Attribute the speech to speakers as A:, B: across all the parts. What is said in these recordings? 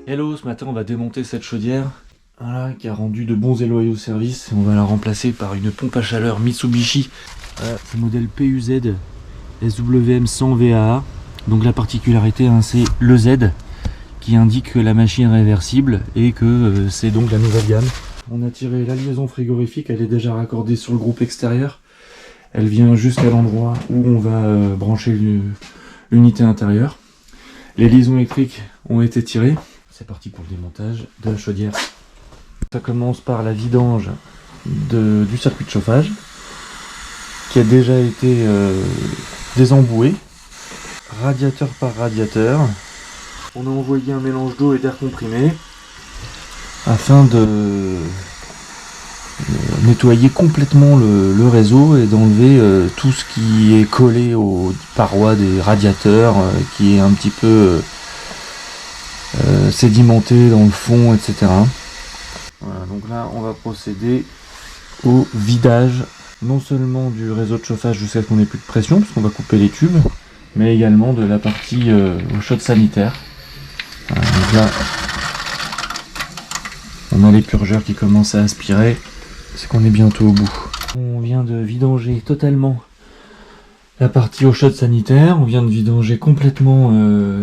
A: Hello, ce matin on va démonter cette chaudière voilà, qui a rendu de bons et loyaux services et on va la remplacer par une pompe à chaleur Mitsubishi. Voilà, c'est le modèle PUZ SWM100 VAA. Donc la particularité hein, c'est le Z qui indique que la machine est réversible et que c'est donc la nouvelle gamme. On a tiré la liaison frigorifique, elle est déjà raccordée sur le groupe extérieur. Elle vient jusqu'à l'endroit où on va brancher l'unité intérieure. Les liaisons électriques ont été tirées. C'est parti pour le démontage de la chaudière. Ça commence par la vidange du circuit de chauffage qui a déjà été désemboué, radiateur par radiateur. On a envoyé un mélange d'eau et d'air comprimé afin de nettoyer complètement le réseau et d'enlever tout ce qui est collé aux parois des radiateurs, qui est un petit peu sédimenté dans le fond, etc. Voilà, donc là on va procéder au vidage non seulement du réseau de chauffage jusqu'à ce qu'on n'ait plus de pression, parce qu'on va couper les tubes, mais également de la partie chaude sanitaire. Voilà, donc là on a les purgeurs qui commencent à aspirer, c'est qu'on est bientôt au bout. On vient de vidanger totalement la partie eau chaude sanitaire, on vient de vidanger complètement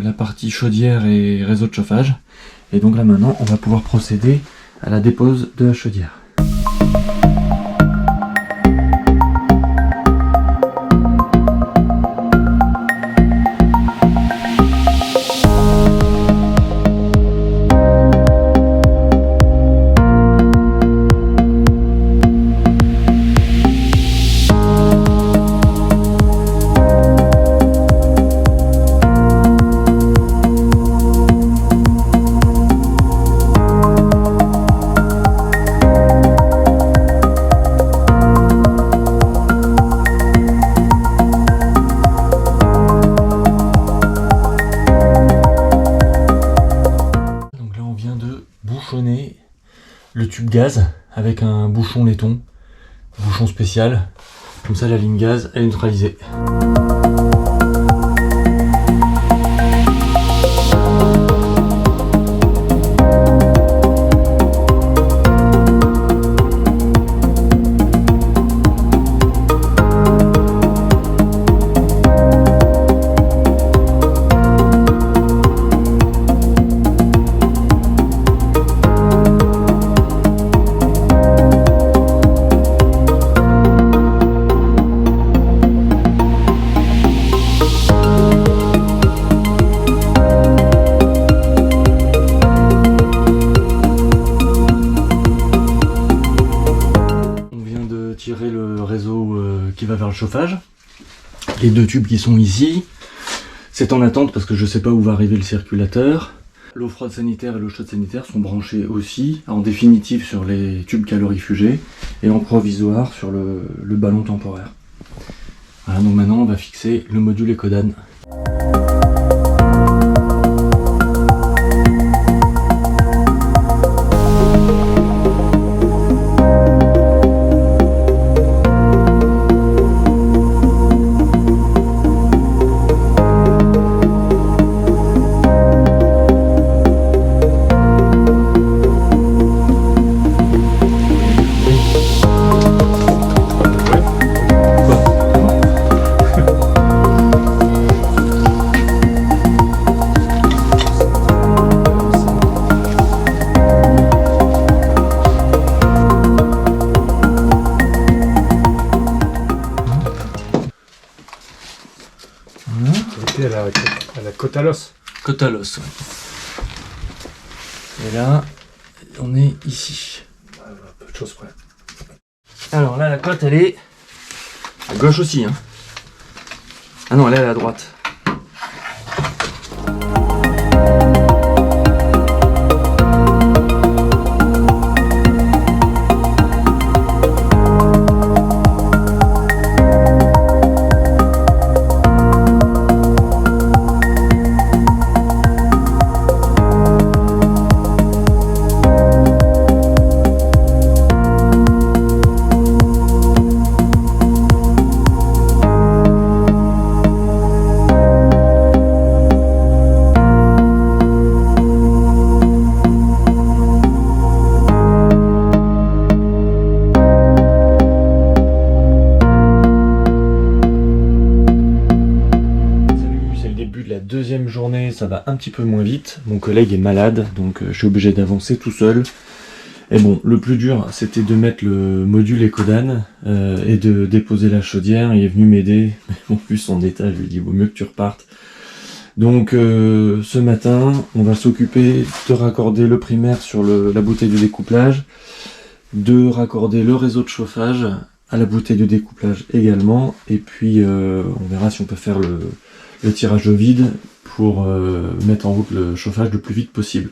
A: la partie chaudière et réseau de chauffage. Et donc là maintenant on va pouvoir procéder à la dépose de la chaudière. Le tube gaz avec un bouchon laiton, bouchon spécial, comme ça la ligne gaz est neutralisée. Tirer le réseau qui va vers le chauffage, les deux tubes qui sont ici, c'est en attente parce que je sais pas où va arriver le circulateur. L'eau froide sanitaire et l'eau chaude sanitaire sont branchées aussi en définitive sur les tubes calorifugés et en provisoire sur le ballon temporaire. Voilà, donc maintenant on va fixer le module Ecodan.
B: À la côte à l'os.
A: Côte à l'os, ouais. Et là, on est ici.
B: Peu de choses près.
A: Alors là, la côte, elle est à gauche aussi. Hein. Ah non, elle est à la droite. deuxième journée, ça va un petit peu moins vite. Mon collègue est malade, donc je suis obligé d'avancer tout seul. Et bon, le plus dur, c'était de mettre le module Ecodan et de déposer la chaudière. Il est venu m'aider, mais bon, vu son état, je lui ai dit, vaut mieux que tu repartes. Donc ce matin, on va s'occuper de raccorder le primaire sur la bouteille de découplage, de raccorder le réseau de chauffage à la bouteille de découplage également, et puis on verra si on peut faire le tirage au vide pour mettre en route le chauffage le plus vite possible.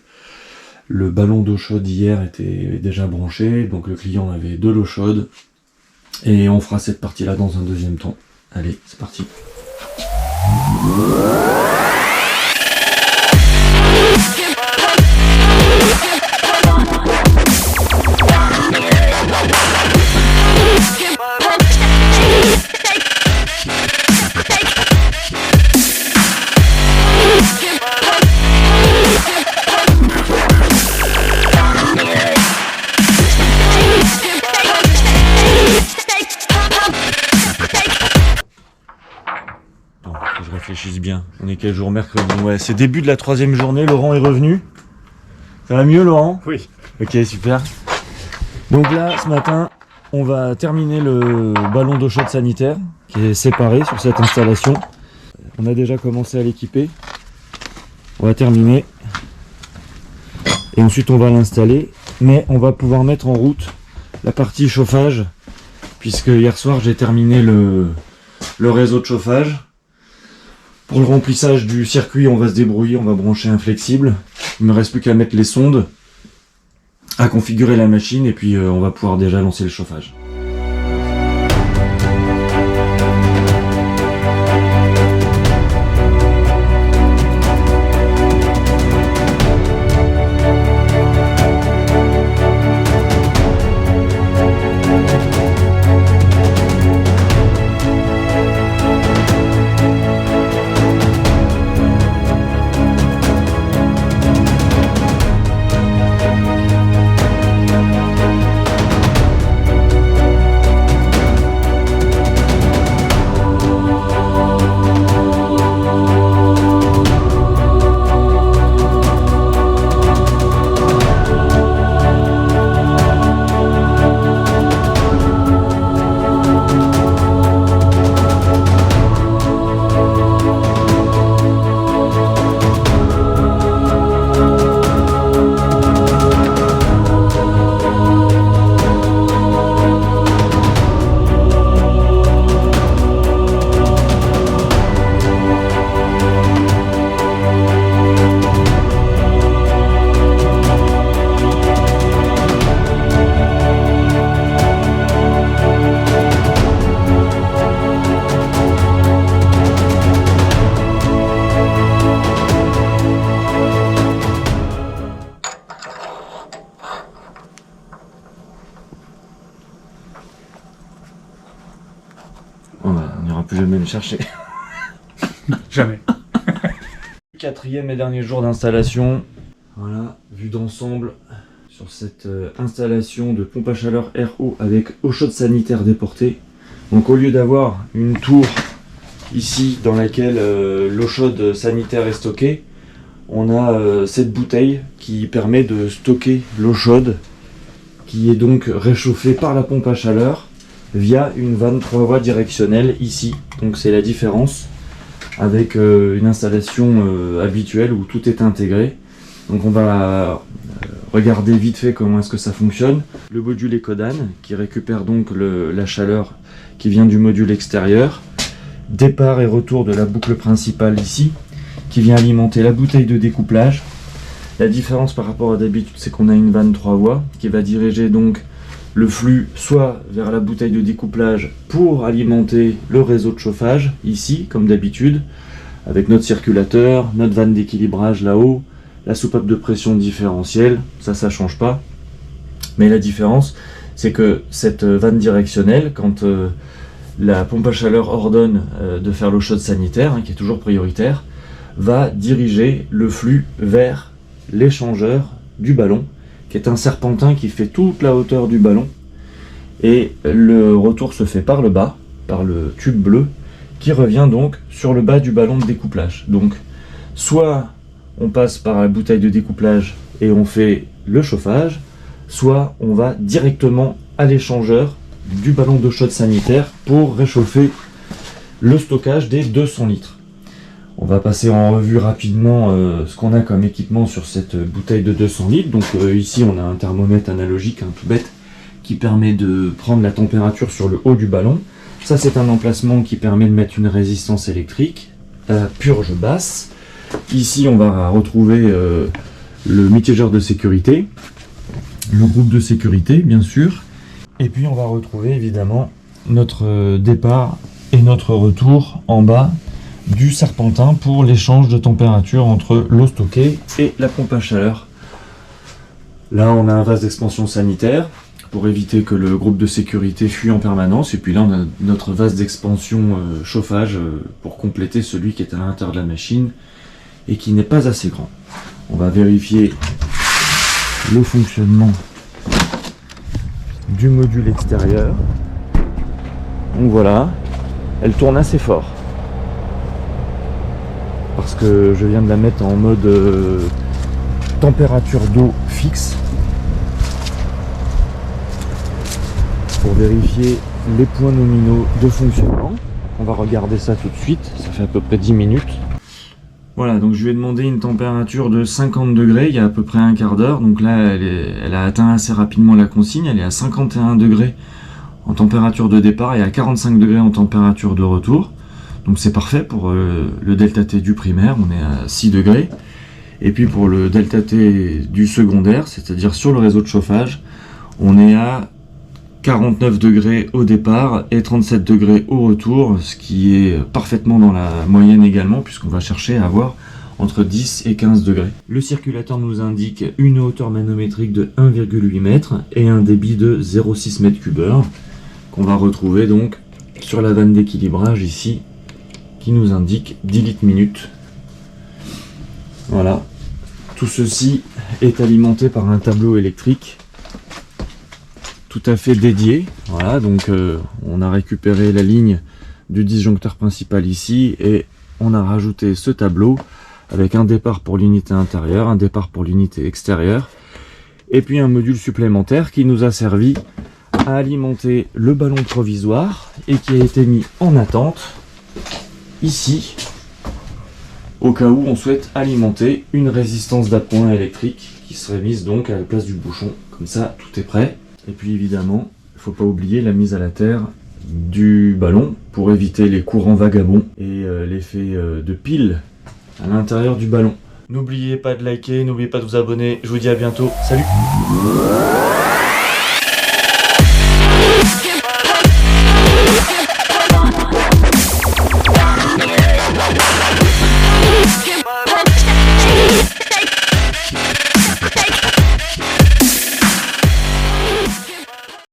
A: Le ballon d'eau chaude d'hier était déjà branché, donc le client avait de l'eau chaude, et on fera cette partie-là dans un deuxième temps. Allez, c'est parti. Réfléchisse bien. On est quel jour? Mercredi. Ouais, c'est début de la troisième journée. Laurent est revenu. Ça va mieux, Laurent?
B: Oui.
A: Ok, super. Donc là, ce matin, on va terminer le ballon d'eau chaude sanitaire qui est séparé sur cette installation. On a déjà commencé à l'équiper. On va terminer. Et ensuite, on va l'installer. Mais on va pouvoir mettre en route la partie chauffage, puisque hier soir, j'ai terminé le réseau de chauffage. Pour le remplissage du circuit, on va se débrouiller, on va brancher un flexible. Il me reste plus qu'à mettre les sondes, à configurer la machine, et puis on va pouvoir déjà lancer le chauffage. On n'ira plus jamais le chercher.
B: Jamais.
A: Quatrième et dernier jour d'installation. Voilà, vue d'ensemble sur cette installation de pompe à chaleur RO avec eau chaude sanitaire déportée. Donc au lieu d'avoir une tour ici dans laquelle l'eau chaude sanitaire est stockée, on a cette bouteille qui permet de stocker l'eau chaude qui est donc réchauffée par la pompe à chaleur via une vanne 3 voies directionnelle ici. Donc c'est la différence avec une installation habituelle où tout est intégré. Donc on va regarder vite fait comment est-ce que ça fonctionne. Le module Ecodan qui récupère donc la chaleur qui vient du module extérieur. Départ et retour de la boucle principale ici qui vient alimenter la bouteille de découplage. La différence par rapport à d'habitude, c'est qu'on a une vanne 3 voies qui va diriger donc le flux soit vers la bouteille de découplage pour alimenter le réseau de chauffage, ici, comme d'habitude, avec notre circulateur, notre vanne d'équilibrage là-haut, la soupape de pression différentielle, ça change pas. Mais la différence, c'est que cette vanne directionnelle, quand la pompe à chaleur ordonne de faire l'eau chaude sanitaire, qui est toujours prioritaire, va diriger le flux vers l'échangeur du ballon, qui est un serpentin qui fait toute la hauteur du ballon, et le retour se fait par le bas, par le tube bleu, qui revient donc sur le bas du ballon de découplage. Donc Soit on passe par la bouteille de découplage et on fait le chauffage, soit on va directement à l'échangeur du ballon d'eau chaude sanitaire pour réchauffer le stockage des 200 litres. On va passer en revue rapidement ce qu'on a comme équipement sur cette bouteille de 200 litres. Donc ici on a un thermomètre analogique, tout bête, qui permet de prendre la température sur le haut du ballon. Ça c'est un emplacement qui permet de mettre une résistance électrique à la purge basse. Ici on va retrouver le mitigeur de sécurité, le groupe de sécurité bien sûr, et puis on va retrouver évidemment notre départ et notre retour en bas du serpentin pour l'échange de température entre l'eau stockée et la pompe à chaleur. Là on a un vase d'expansion sanitaire pour éviter que le groupe de sécurité fuit en permanence, et puis là on a notre vase d'expansion chauffage pour compléter celui qui est à l'intérieur de la machine et qui n'est pas assez grand. On va vérifier le fonctionnement du module extérieur. Donc voilà, elle tourne assez fort parce que je viens de la mettre en mode température d'eau fixe pour vérifier les points nominaux de fonctionnement. On va regarder ça tout de suite, ça fait à peu près 10 minutes. Voilà, donc je lui ai demandé une température de 50 degrés il y a à peu près un quart d'heure. Donc là, elle a atteint assez rapidement la consigne. Elle est à 51 degrés en température de départ et à 45 degrés en température de retour. Donc c'est parfait pour le delta T du primaire, on est à 6 degrés. Et puis pour le delta T du secondaire, c'est-à-dire sur le réseau de chauffage, on est à 49 degrés au départ et 37 degrés au retour, ce qui est parfaitement dans la moyenne également, puisqu'on va chercher à avoir entre 10 et 15 degrés. Le circulateur nous indique une hauteur manométrique de 1,8 m et un débit de 0,6 m3, qu'on va retrouver donc sur la vanne d'équilibrage ici, qui nous indique 10 litres minute. Voilà, tout ceci est alimenté par un tableau électrique tout à fait dédié. Voilà, donc on a récupéré la ligne du disjoncteur principal ici et on a rajouté ce tableau avec un départ pour l'unité intérieure, un départ pour l'unité extérieure et puis un module supplémentaire qui nous a servi à alimenter le ballon provisoire et qui a été mis en attente ici au cas où on souhaite alimenter une résistance d'appoint électrique qui serait mise donc à la place du bouchon. Comme ça, tout est prêt. Et puis évidemment, il ne faut pas oublier la mise à la terre du ballon pour éviter les courants vagabonds et l'effet de pile à l'intérieur du ballon. N'oubliez pas de liker, n'oubliez pas de vous abonner. Je vous dis à bientôt. Salut!